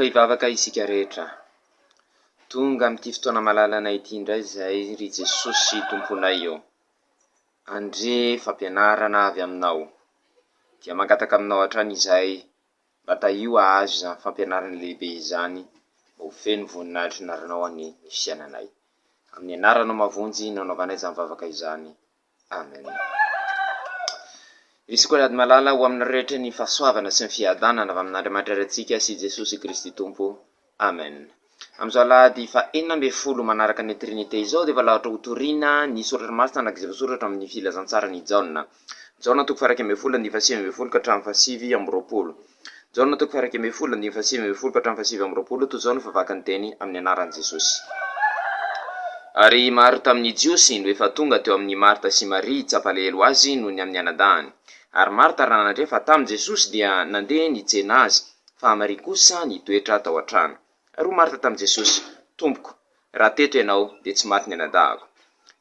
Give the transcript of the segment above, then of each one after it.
Vaoaka ivavaka isika rehetra. Tonga amin'ity fotoana malalana ity indray izay ry Jesosy tomponay eo. Andre fampianarana avy aminao. Dia mangataka aminao hatrany izay mba taio azo izany fampianarana lehibe izany, mba ho feno voninahitra naranao any fiainanay. Amin'ny anaranao mavonjy nanaovanay izany vavaka izany. Amen. Isikola malala ho amin'ny rehetra ny fahasoavana sy ny fiadanana avy amin'Andriamanitra antsika sy Jesosy Kristy Tompo. Amen. Amin'izao alahady fa 40 manaraka ny Trinité izao dia valahatra hotoriana ny soratra masina anak'izay voasoratra amin'ny filazantsara ny Jaona. Jaona toko faha 120 ka hatramin'ny faha 7 Jaona toko faha 120 ka hatramin'ny faha 7 toy izao no favakan'ny teny amin'ny anaran'i Jesosy. Ary maro tamin'ny Jiosy no efa tonga teo amin'ny Marta sy Maria tsapalahelo azy noho ny amin'ny anadahany. Ary Marta raha nandre fa tamin'i Jesosy dia nandeha nijena azy, fa Maria kosa nitoetra tao an-trano. Ary Marta tamin'i Jesosy, Tompoko, raha teto ianao dia tsy maty ny anadahako.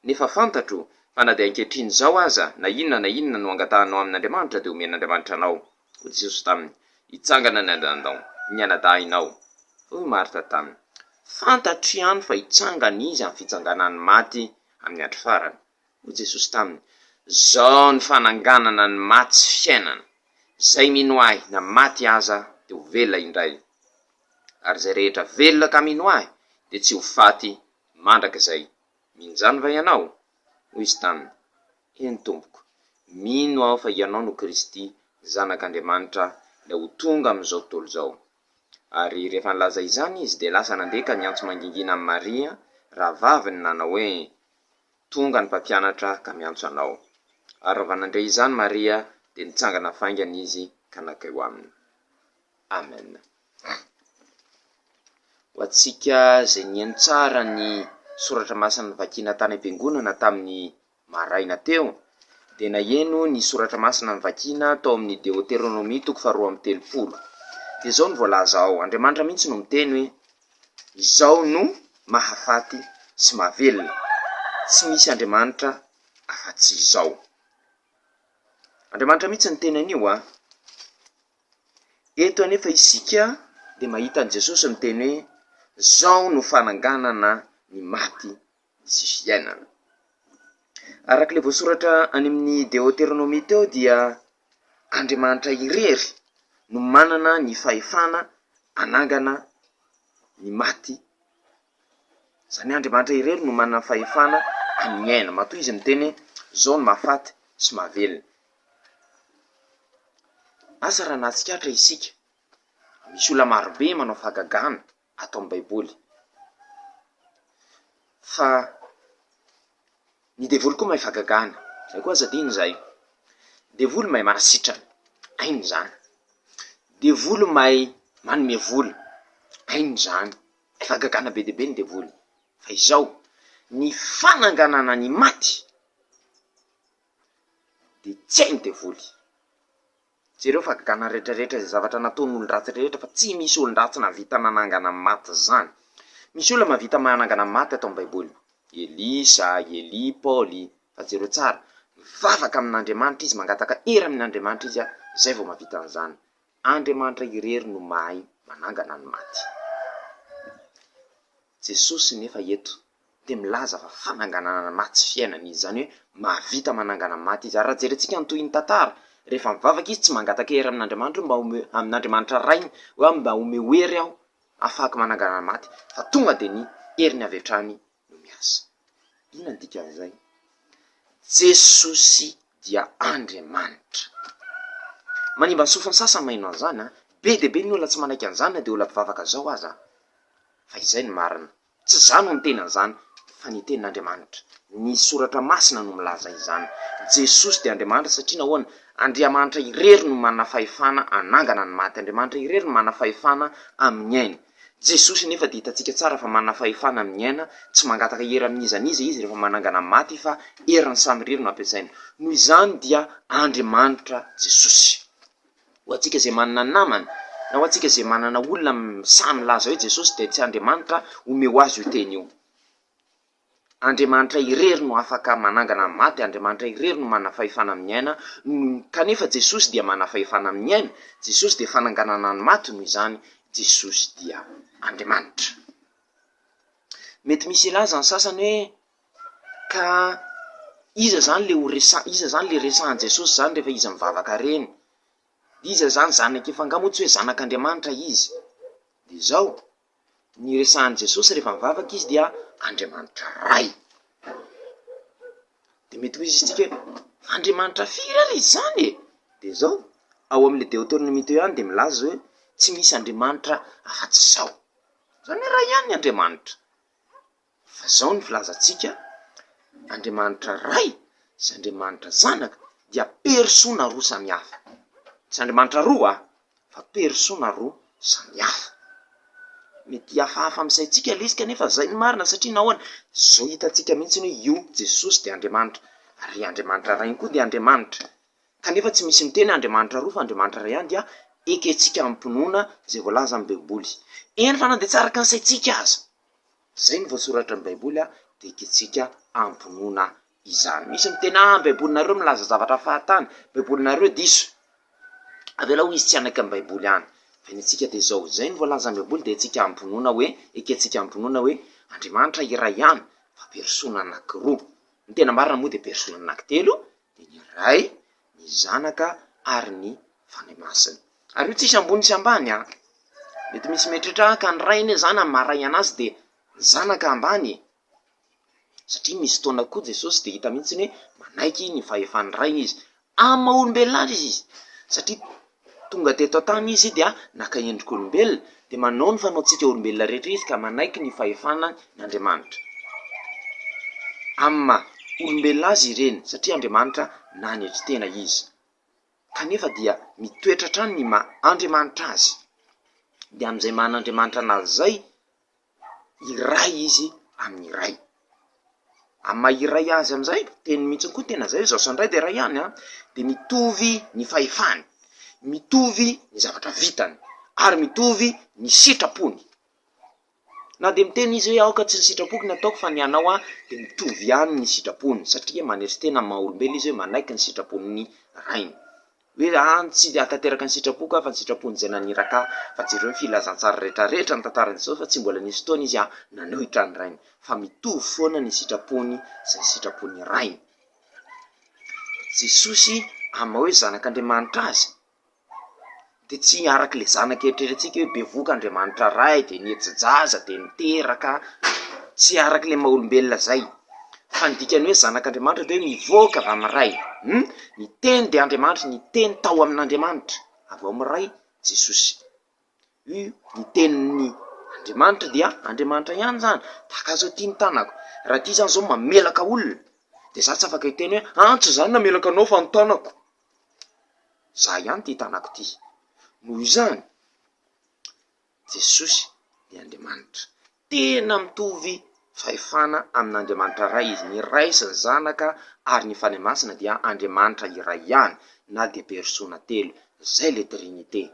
Nefa fantatro fa na dia ankehitriny izao aza na inona no angatahanao amin'Andriamanitra dia omen'Andriamanitra anao. Ho Jesosy taminy, hitsangana ny anadahinao. Hoy Marta taminy, fantatro ihany fa hitsangana izy amin'ny fitsanganany maty amin'ny andro farany. Hoy Jesosy taminy, zao ny fananganana ny maty sy fiainana. Zay mino ahy na maty aza dia ho velona indray. Ary zay rehetra velona ka mino ahy dia tsy ho faty mandrakizay. Minjany va ianao? Hoy izy taminy, eny Tompoko, mino aho fa ianao no Kristy, zanak'Andriamanitra, dia ho tonga amin'izao tontolo izao. Ary rehefa nilaza izany izy dia lasa nandeha ka niantso mangingina amin'ny Maria, raha vaviny nanao hoe, tonga ny mpampianatra ka miantso anao. Ary raha nandray izany Maria dia nitsangana faingana izy ka nakeo aminy. Amen. Ho antsika izay nihaino tsara ny soratra masina nivakina tany am-piangonana tamin'ny maraina teo, dia naheno ny soratra masina nivakina tao amin'ny Deutéronomie toko faha 2:30. Dia izao no voalaza ao. Andriamanitra mihitsy no miteny hoe, izao no mahafaty sy mahavelona. Tsy misy Andriamanitra afa-tsy izao. Andriamanitra mihitsy ny teny anio a. Eto anefa isika dia mahita an Jesosy miteny hoe, zao no fananganana ny maty sy fiainana. Arak'ilay voasoratra any amin'ny Deutéronomie teo dia Andriamanitra irery no manana ny fahefana anangana ny maty. Zany Andriamanitra irery no manana fahefana amin'ny aina. Matoa izy miteny zao no mahafaty sy mahavelona. Asa raha natsikatra isika, misy olona marobe manao fahagagana ato amin'ny Baiboly. Fa ny devoly koa mahay fahagagana. Zay koa zadiny zay. Devoly mahay manasitrana. Ainy zany. Devoly mahay manome voly. Ainy zany. Fahagagana be dia be ny devoly. Fa izao, ny fananganana ny maty dia tsy hainy devoly. Jereo fahagagana rehetrarehetra izay zavatra nataon'ny olon-dratsy rehetra fa tsy misy olon-dratsy navita nanangana maty zany. Misy olona mavita manangana maty ato amin'ny Baiboly. Elisa, Eli, Pauli, fa jereo tsara. Mivavaka amin'Andriamanitra izy, mangataka era amin'Andriamanitra izy, zay vao mavita an'izany. Andriamanitra irery no mahay manangana ny maty. Jesosy nefa eto dia milaza fa fananganana maty sy fiainana izy, zany hoe mavita manangana maty izy. Ary raha jerentsika ny tohin'ny tantara, rehefa mivavaka izy tsy mangataka hery amin'Andriamanitra mba amin'Andriamanitra rainy hoe mba ome hery aho afaka manangana maty, fa tonga dia ny heriny avy hatrany no miasa. Inona ny dikan'izay? Jesosy dia Andriamanitra. Manimba ny sofiny sasany maheno an'izany, be dia be ny olona tsy manaiky an'izany dia olona mpivavaka zao aza. Fa izay ny marina. Tsy izany no miteny an'izany, fa ny tenin'Andriamanitra. Ny soratra masina no milaza izany. Jesosy dia Andriamanitra satria nahoana? Andriamanitra irery no manana fahefana anangana ny maty. Andriamanitra irery no manana fahefana amin'ny aina. Jesosy nefa dia hitantsika tsara fa manana fahefana amin'ny aina, tsy mangataka hery amin'izaniza izy rehefa manangana maty fa heriny samy irery no ampiasaina. Noho izany dia Andriamanitra Jesosy. Ho antsika izay manana namana, na ho antsika izay manana olona samy laza hoe Jesosy dia tsy Andriamanitra omeo azy io teny io. Andriamanitra irery no afaka manangana ny maty, Andriamanitra irery no manana fahefana amin'ny aina, kanefa Jesosy dia manana fahefana amin'ny aina. Jesosy dia fananganana ny maty, noho izany Jesosy dia Andriamanitra. Mety misy ilaza ny sasany hoe ka iza zany le resahan Jesosy zany rehefa izy mivavaka reny, iza zany zanaka efa angamotsy hoe zanak'Andriamanitra izy. De zao ny resahan Jesosy rehefa mivavaka izy dia Andriamanitra ray. De mety ho izy tsika Andriamanitra firy ary izy zany e. De zao ao amin'le Deutéronomie teo ihany de milaza hoe tsy misy Andriamanitra afa-tsy zao, zany ray ihany ny Andriamanitra. Fa zao ny filazantsika, Andriamanitra ray sy Andriamanitra zanaka dia persona roa samihafa. Tsy Andriamanitra roa fa persona roa samihafa. Mety hafahafa amin'saintsika le izy kanefa zay ny marina, satria nahoana zao hitantsika mihitsy hoe io Jesosy de Andriamanitra ary Andriamanitra ray koa de Andriamanitra. Kanefa tsy misy miteny Andriamanitra roa fa Andriamanitra ray ihany dia eketsika ampinoana zay voalaza amin'ny Baiboly. Eny fa na de tsara ka ny saintsika aza, zay ny voasoratra amin'ny Baiboly de eketsika ampinoana izany. Misy miteny Baibolinareo milaza zavatra fahatany, Baibolinareo diso. Avela ho izy tsy anaka amin'ny Baiboly any. Fa ny tsika de zao, zay ny voalaza amin'ny Baiboly de etsika ampinoana hoe, eketsika ampinoana hoe Andriamanitra iray ihany fa persona anankiroa. Ny tena marina moa de persona anankitelo, de ny ray, ny zanaka ary ny fanahy masina. Ary io tsisy ambony sy ambany mety misy metritra ka ny ray iny zany amin'ny maharay anazy de ny zanaka ambany. Satria misy fotoana koa Jesosy de hita mihitsy hoe manaiky ny fahefan'ny ray izy amin'ny maha-olombelona azy izy. Satria tonga teto an-tany izy dia naka endrik'olombelona, de manao ny fanaontsika olombelona rehetra izy ka manaiky ny fahefana ny Andriamanitra amin'ny maha-olombelona azy ireny, satria Andriamanitra nanetry tena izy. Kanefa dia mitoetra trany ny Andriamanitra azy. De amin'izay man'Andriamanitra anazy zay, iray izy amin'ny iray. Amin'ny maha iray azy amin'izay, teny mihitsy koa tena zay, zao sandray de ray ihany de mitovy ny fahefany, mitovy ny zavatra vitany, ary mitovy ny sitrapony. Na de miteny izy hoe aoka tsy ny sitrapoko ny ataoko fa ny anao de mitovy ihany ny sitrapony, satria manetry tena amin'ny maha-olombelona izy hoe manaiky ny sitrapon'ny rainy. Hoe tsy atateraka ny sitrapoko fa ny sitrapony zay naniraka fa jereo ny filazantsara rehetrarehetra ny tantaran' Jesosy fa tsy mbola nisy fotoana izy nanohitra ny rainy, fa mitovy foana ny sitrapony zay sitrapony rainy. Jesosy amin'ny hoe zanak'Andriamanitra azy de tsy araka le zanaka eritreretintsika hoe bevoka Andriamanitra ray de nihetsi-jaza de niteraka, tsy araka le maha-olombelona zay. Fa ny dikany hoe zanak'Andriamanitra de hoe mivoaka avy amin'ny ray. Ny teny de Andriamanitra, ny teny tao amin'Andriamanitra avy ao amin'ny ray Jesosy. Io ny tenin'ny Andriamanitra dia Andriamanitra ihany zany. Tahaka zao tia ny tanako, raha ty zany zao mamelaka olona de za tsy afaka hiteny hoe antso zany namelaka anao fa ny tanako. Za ihany ty tanako ty. Noho izany Jesosy de Andriamanitra, tena mitovy fahefana amin'Andriamanitra ray izy. Ny ray sy ny zanaka ary ny fanahy masina dia Andriamanitra iray ihany, na de persona telo, zay le trinité.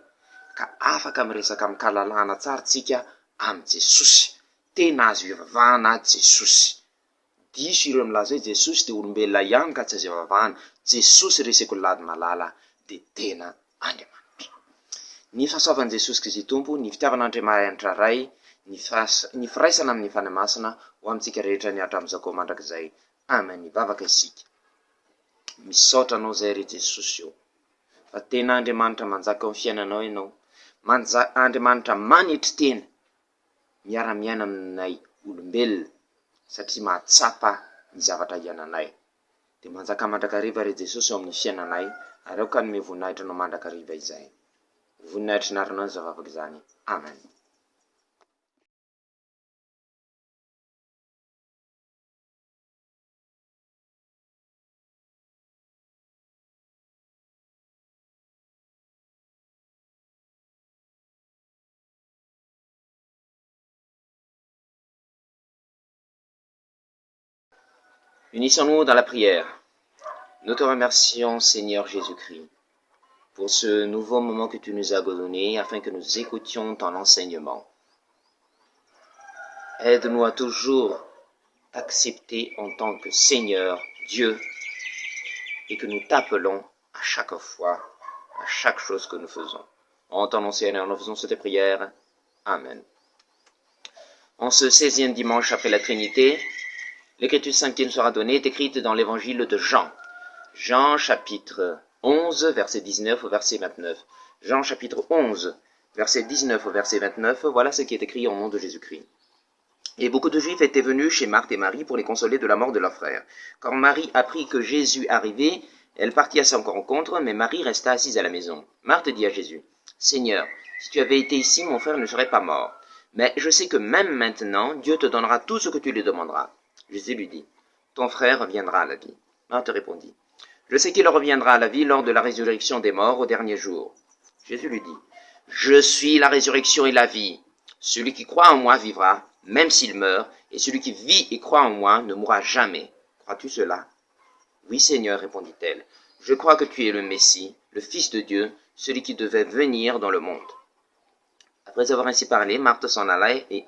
Ka afaka miresaka amin'ny kahalalahana tsara tsika amin'ny Jesosy, tena azo ivavahana Jesosy. Diso ireo milaza hoe Jesosy de olombelona ihany ka tsy azo ivavahana. Jesosy reseko lady malala de tena Andriamanitra. Ny fahasoavan'i Jesosy Kristy Tompo, ny fitiavan'Andriamanitra ray, ny firaisana amin'ny fanahy masina ho amintsika rehetra ny hatramin'izao mandrakizay. Amen. Mivavaka isika. Misaotra anao zay re Jesosy io, fa tena Andriamanitra manjaka amin'ny fiainanao ianao, Andriamanitra manetry tena miara-miaina aminay olombelona, satria mahatsapa ny zavatra iananay. De manjaka mandrakariva re Jesosy ao amin'ny fiainanay, ary ao ka nome voninahitra anao mandrakariva izay. Voninahitra naranao ny zavavaka izany. Amen. Unissons-nous dans la prière. Nous te remercions, Seigneur Jésus-Christ, pour ce nouveau moment que tu nous as donné afin que nous écoutions ton enseignement. Aide-nous à toujours t'accepter en tant que Seigneur, Dieu, et que nous t'appelons à chaque fois, à chaque chose que nous faisons. En ton nom, Seigneur, nous faisons cette prière Amen. En ce 16e dimanche après la Trinité, l'Écriture sainte qui nous sera donnée est écrite dans l'Évangile de Jean. Jean chapitre 11, verset 19 au verset 29. Jean chapitre 11, verset 19 au verset 29, voilà ce qui est écrit au nom de Jésus-Christ. Et beaucoup de Juifs étaient venus chez Marthe et Marie pour les consoler de la mort de leur frère. Quand Marie apprit que Jésus arrivait, elle partit à son rencontre, mais Marie resta assise à la maison. Marthe dit à Jésus, « Seigneur, si tu avais été ici, mon frère ne serait pas mort. Mais je sais que même maintenant, Dieu te donnera tout ce que tu lui demanderas. » Jésus lui dit, « Ton frère reviendra à la vie. » Marthe répondit, « Je sais qu'il reviendra à la vie lors de la résurrection des morts au dernier jour. » Jésus lui dit, « Je suis la résurrection et la vie. Celui qui croit en moi vivra, même s'il meurt, et celui qui vit et croit en moi ne mourra jamais. Crois-tu cela? » Oui, Seigneur, répondit-elle. Je crois que tu es le Messie, le Fils de Dieu, celui qui devait venir dans le monde. Après avoir ainsi parlé, Marthe s'en alla et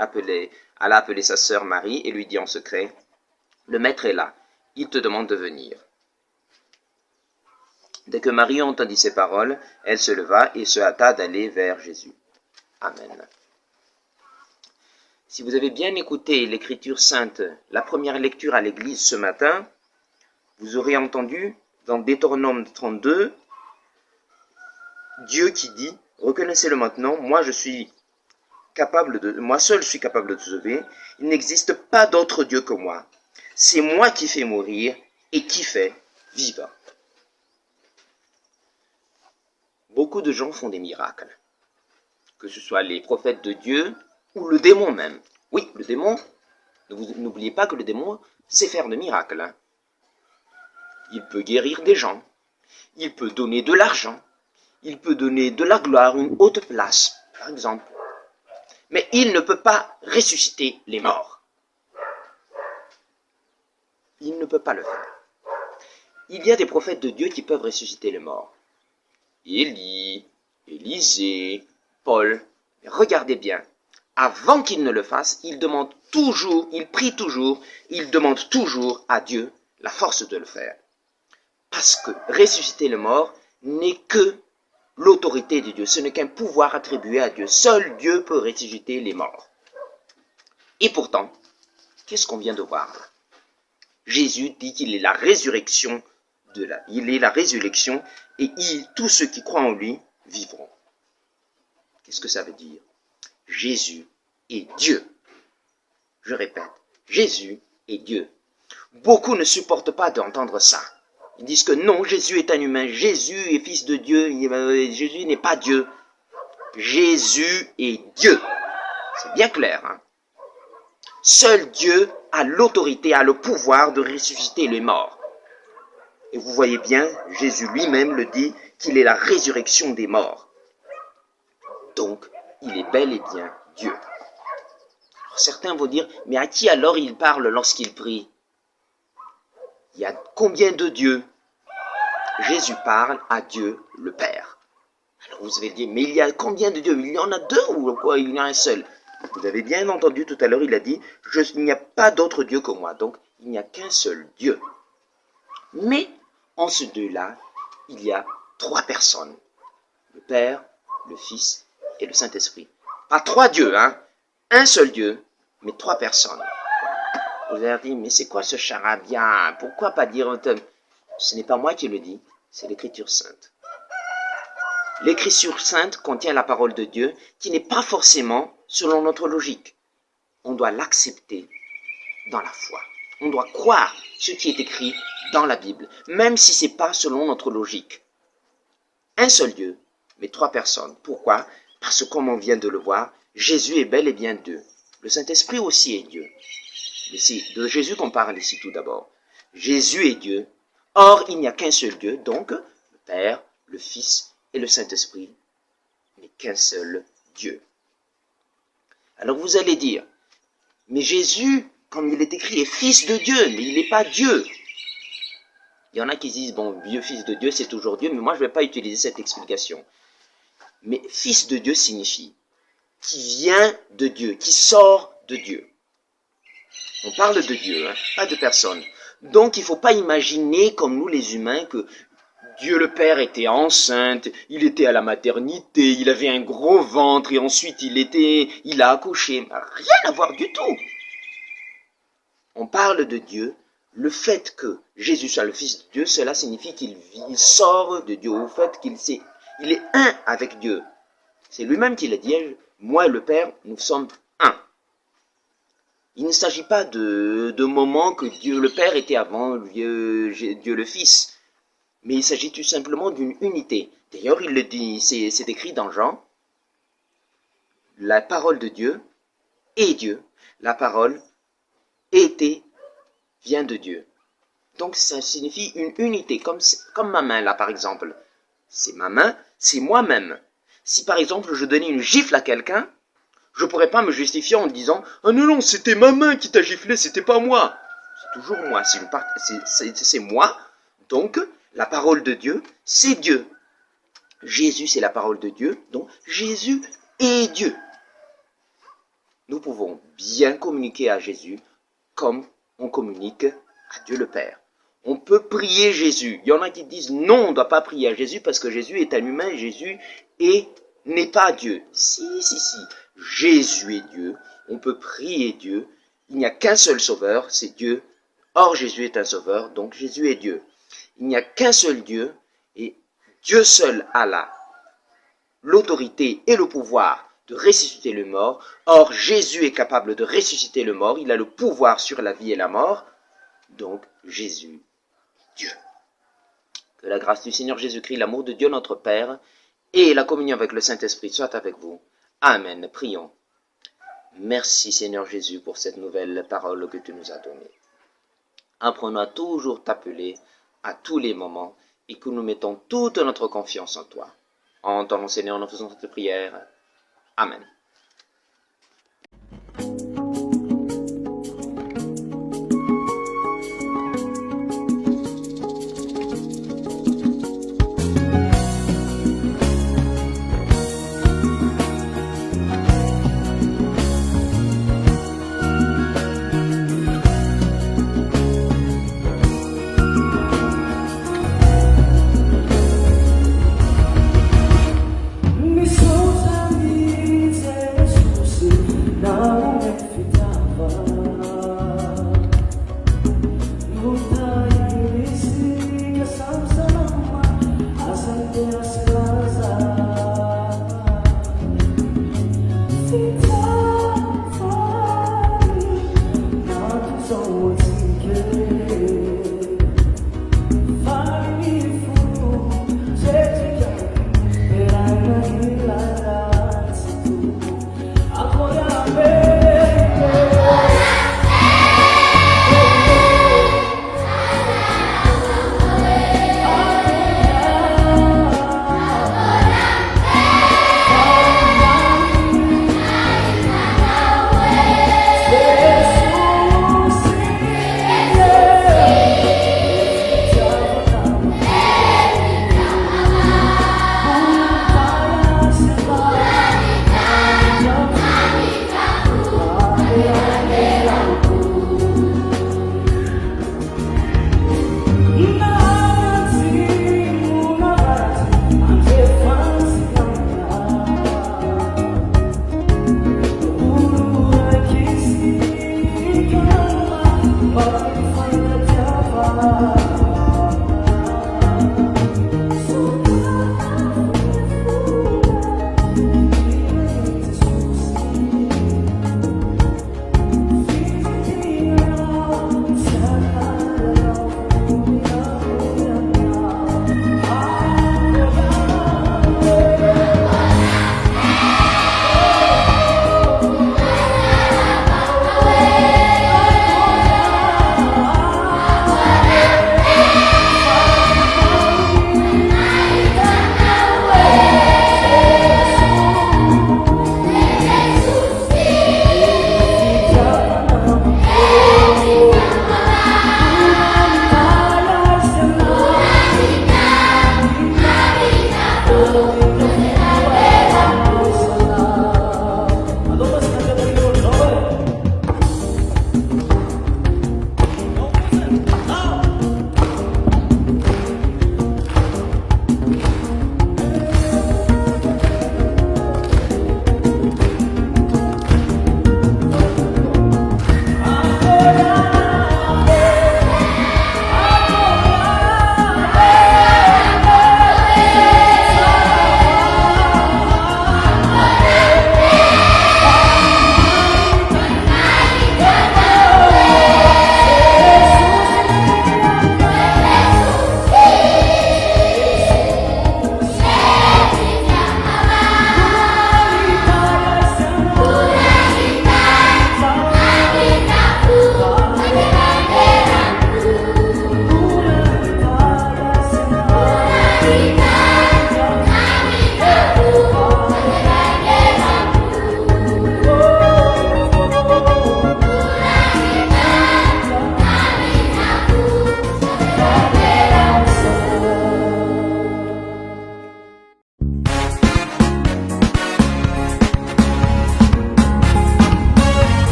alla appeler sa sœur Marie et lui dit en secret, « Le Maître est là, il te demande de venir. » Dès que Marie entendit ces paroles, elle se leva et se hâta d'aller vers Jésus. Amen. Si vous avez bien écouté l'Écriture sainte, la première lecture à l'Église ce matin, vous aurez entendu dans Deutéronome 32, Dieu qui dit, « Reconnaissez-le maintenant, moi seul suis capable de sauver, il n'existe pas d'autre Dieu que moi. C'est moi qui fais mourir et qui fait vivre. » Beaucoup de gens font des miracles, que ce soit les prophètes de Dieu ou le démon même. Oui, le démon, n'oubliez pas que le démon sait faire de miracles. Hein. Il peut guérir des gens, il peut donner de l'argent, il peut donner de la gloire, une haute place, par exemple. Mais il ne peut pas ressusciter les morts. Il ne peut pas le faire. Il y a des prophètes de Dieu qui peuvent ressusciter les morts. Élie, Élisée, Paul. Mais regardez bien, avant qu'il ne le fasse, il prie toujours, il demande toujours à Dieu la force de le faire. Parce que ressusciter le mort n'est que l'autorité de Dieu. Ce n'est qu'un pouvoir attribué à Dieu. Seul Dieu peut ressusciter les morts. Et pourtant, qu'est-ce qu'on vient de voir là? Jésus dit qu'il est la résurrection il est la résurrection et tous ceux qui croient en lui vivront. Qu'est-ce que ça veut dire? Jésus est Dieu. Je répète, Jésus est Dieu. Beaucoup ne supportent pas d'entendre ça. Ils disent que non, Jésus est un humain, Jésus est fils de Dieu, Jésus n'est pas Dieu. Jésus est Dieu. C'est bien clair. Hein? Seul Dieu a l'autorité, a le pouvoir de ressusciter les morts. Et vous voyez bien, Jésus lui-même le dit, qu'il est la résurrection des morts. Donc, il est bel et bien Dieu. Alors, certains vont dire, mais à qui alors il parle lorsqu'il prie? Il y a combien de dieux? Jésus parle à Dieu le Père. Alors vous allez dire, mais il y a combien de dieux? Il y en a deux ou quoi? Il y en a un seul. Vous avez bien entendu tout à l'heure, il a dit, il n'y a pas d'autre Dieu que moi. Donc, il n'y a qu'un seul Dieu. Mais, en ce Dieu-là, il y a trois personnes. Le Père, le Fils et le Saint-Esprit. Pas trois dieux, hein. Un seul Dieu, mais trois personnes. Vous allez dire, mais c'est quoi ce charabia? Pourquoi pas dire... Ce n'est pas moi qui le dis, c'est l'Écriture sainte. L'Écriture sainte contient la parole de Dieu qui n'est pas forcément selon notre logique. On doit l'accepter dans la foi. On doit croire ce qui est écrit dans la Bible, même si ce n'est pas selon notre logique. Un seul Dieu, mais trois personnes. Pourquoi? Parce que comme on vient de le voir, Jésus est bel et bien Dieu. Le Saint-Esprit aussi est Dieu. Mais c'est de Jésus qu'on parle ici tout d'abord. Jésus est Dieu. Or, il n'y a qu'un seul Dieu, donc le Père, le Fils et le Saint-Esprit, mais qu'un seul Dieu. Alors vous allez dire, mais Jésus, comme il est écrit, est Fils de Dieu, mais il n'est pas Dieu. Il y en a qui disent, bon, Dieu, Fils de Dieu, c'est toujours Dieu, mais moi je ne vais pas utiliser cette explication. Mais Fils de Dieu signifie qui vient de Dieu, qui sort de Dieu. On parle de Dieu, hein, pas de personne. Donc il ne faut pas imaginer, comme nous les humains, que Dieu le Père était enceinte, il était à la maternité, il avait un gros ventre et ensuite il a accouché. Rien à voir du tout. On parle de Dieu. Le fait que Jésus soit le Fils de Dieu, cela signifie qu'il sort de Dieu, au fait il est un avec Dieu. C'est lui-même qui l'a dit, moi et le Père, nous sommes un. Il ne s'agit pas de moments que Dieu le Père était avant Dieu le Fils. Mais il s'agit tout simplement d'une unité. D'ailleurs, il le dit, c'est écrit dans Jean, la parole de Dieu est Dieu. La parole était vient de Dieu. Donc ça signifie une unité, comme ma main là par exemple. C'est ma main, c'est moi-même. Si par exemple je donnais une gifle à quelqu'un, je ne pourrais pas me justifier en disant « Ah non, c'était ma main qui t'a giflé, c'était pas moi ». C'est toujours moi, c'est moi. Donc, la parole de Dieu, c'est Dieu. Jésus, c'est la parole de Dieu. Donc, Jésus est Dieu. Nous pouvons bien communiquer à Jésus comme on communique à Dieu le Père. On peut prier Jésus. Il y en a qui disent non, on ne doit pas prier à Jésus parce que Jésus est un humain et Jésus n'est pas Dieu. Si. Jésus est Dieu. On peut prier Dieu. Il n'y a qu'un seul sauveur, c'est Dieu. Or, Jésus est un sauveur, donc Jésus est Dieu. Il n'y a qu'un seul Dieu et Dieu seul a l'autorité et le pouvoir de ressusciter le mort. Or, Jésus est capable de ressusciter le mort. Il a le pouvoir sur la vie et la mort. Donc, Jésus, Dieu. Que la grâce du Seigneur Jésus-Christ, l'amour de Dieu notre Père et la communion avec le Saint-Esprit soient avec vous. Amen. Prions. Merci Seigneur Jésus pour cette nouvelle parole que tu nous as donnée. Apprenons à toujours t'appeler à tous les moments et que nous mettons toute notre confiance en toi. Entends-nous Seigneur, nous faisons cette prière. Amen. Nous sommes amis.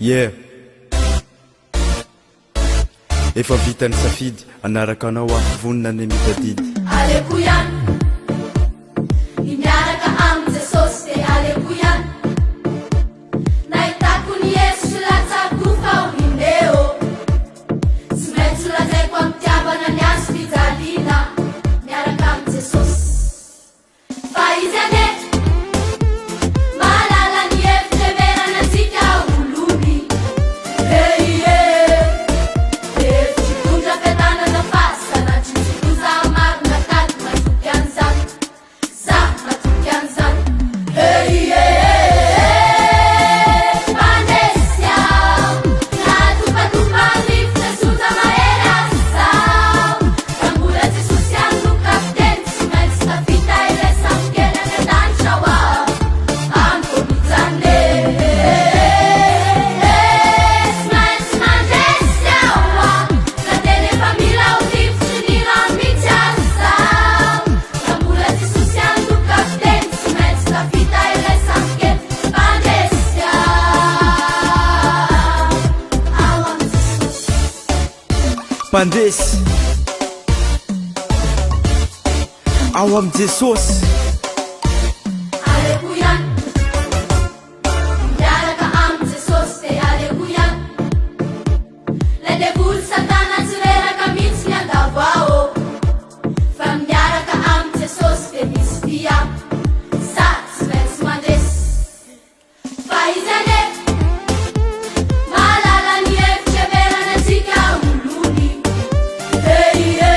Yeah, efa vitany safidy anaraka anao a vonina ny mitadidy. Aleko ihany ny miaraka amin'ny Jesosy de aleko ihany nahitako ny Yesu latsako fao indeo tsy maintsy lazaiko amin'ny tiavana ny azy fijaliana miaraka amin'ny Jesosy fa izy ane mahalala ny hevitremerana antsika olony eie efitondra fiadanana fasana tsitsikloza marina kady matoky an'izany za matoky an'izany eie mandesy aho natopatopa rivotra soja mahery azao da mbola Jesosy andro kapiteny tsy maintsy tafita ilesa mikely any an-danitra ho aho amiko mijane tsy maintsy mandesy aho aho na teny efa mila ho rivotry ny rano mihitsy azao da mbola Jesosy andro kapiteny tsy maintsy tafita ilesa mikely mandesy aho amin'ny Jesosy Mpandesy ao am Jesosy. aleko ihany miaraka amin'ny Jesosy de aleko ihany le devoly satana tsy reraka mihitsy ny andavao fa miaraka amin'ny Jesosy de misy fia za tsy maintsy mandresy fa izy ane mahalala ny hevitremerana antsika olony eie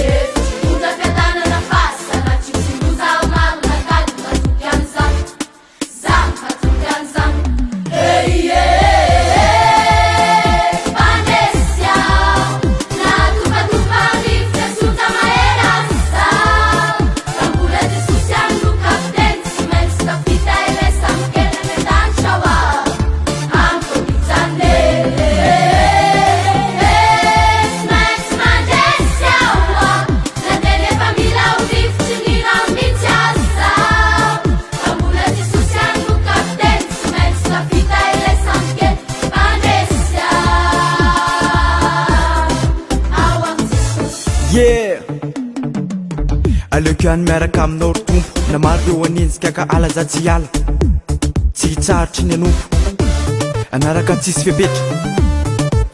efitondra fiadanana fasana tsitsindoza marina kady matoky an'izany za matoky an'izany eie mandesy aho natopatopa rivotra soja mahery azao da mbola Jesosy andro kapiteny tsy maintsy tafita ilesa mikely any an-danitra ho aho amiko mijane tsy maintsy mandesy aho aho na teny efa mila ho rivotry ny rano mihitsy azao da mbola Jesosy andro kapiteny tsy maintsy tafita ilesa mikely mandesy aho ao amin'ny Jesosy Yeah, aleko ihany miaraka aminao ry tompo na maro eo anenjika ka ala za tsy ala tsy hitsarotry ny anompo anaraka tsisy fepetra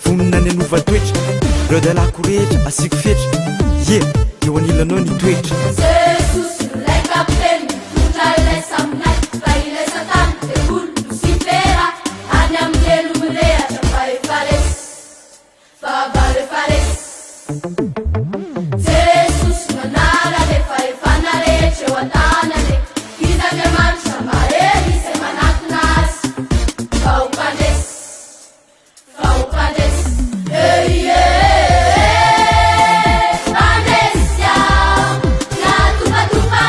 vonina ny anova-toetra reo da lako rehetra asiko fetra. Yeah, eo anilanao ny toetra. Jesosy lay kapiteny mitondra ilesa aminay fa ilesa tany de olo Lucifera any amin'ny telo mirehatra fa efa resy fa valo efa resy Jesosy manara rehefa efa narehetra eo an-tanany izy Andriamanitra mahery izay manakona azy fa ho mpandresy eie mandesy aho natopatopa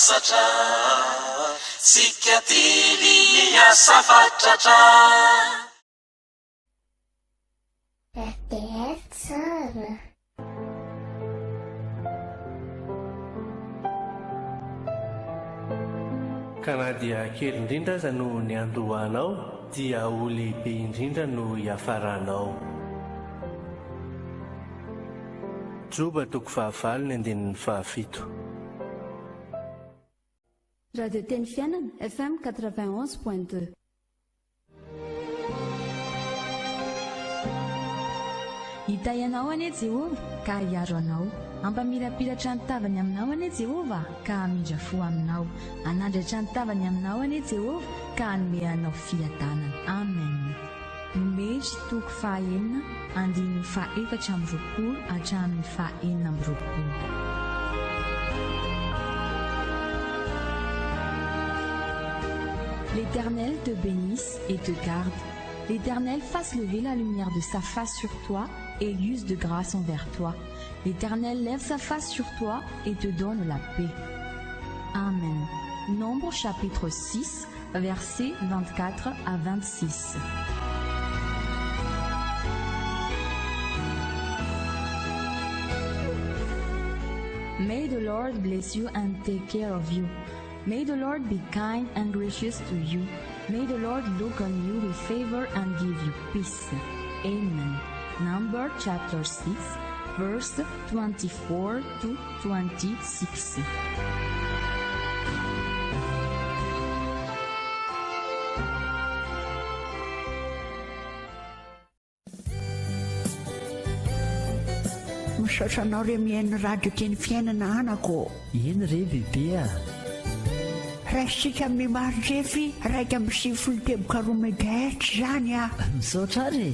masatra sika tily asa fatratra RTS tsara kana dia kely indrindra aza no niandohanao dia ho lehibe indrindra no hiafaranao joba toko fahavalo ny andinin'ny fahafito Radio Teny Fiainana FM 91.2 hita ianao anie Jehova ka hiaro anao ampamirapiratra ny tavany aminao anie Jehova ka hamindra fo aminao anandratra ny tavany aminao anie Jehova ka hanome anao fiadanana amen Numeri toko fahaenina andininy fahaefatra amby roapolo hatramin'ny fahaenina amby roapolo L'Éternel te bénisse et te garde. L'Éternel fasse lever la lumière de sa face sur toi et use de grâce envers toi. L'Éternel lève sa face sur toi et te donne la paix. Amen. Nombre chapitre 6, versets 24 à 26. May the Lord bless you and take care of you. May the Lord be kind and gracious to you. May the Lord look on you with favor and give you peace. Amen. Number chapter 6, verse 24 to 26. Misaotra anao re mihaino radio Teny Fiainana anako. Eny re bebea raisitsika mimarindrefy raika amby 7 teboka 2 megahertz zany a. misaotra re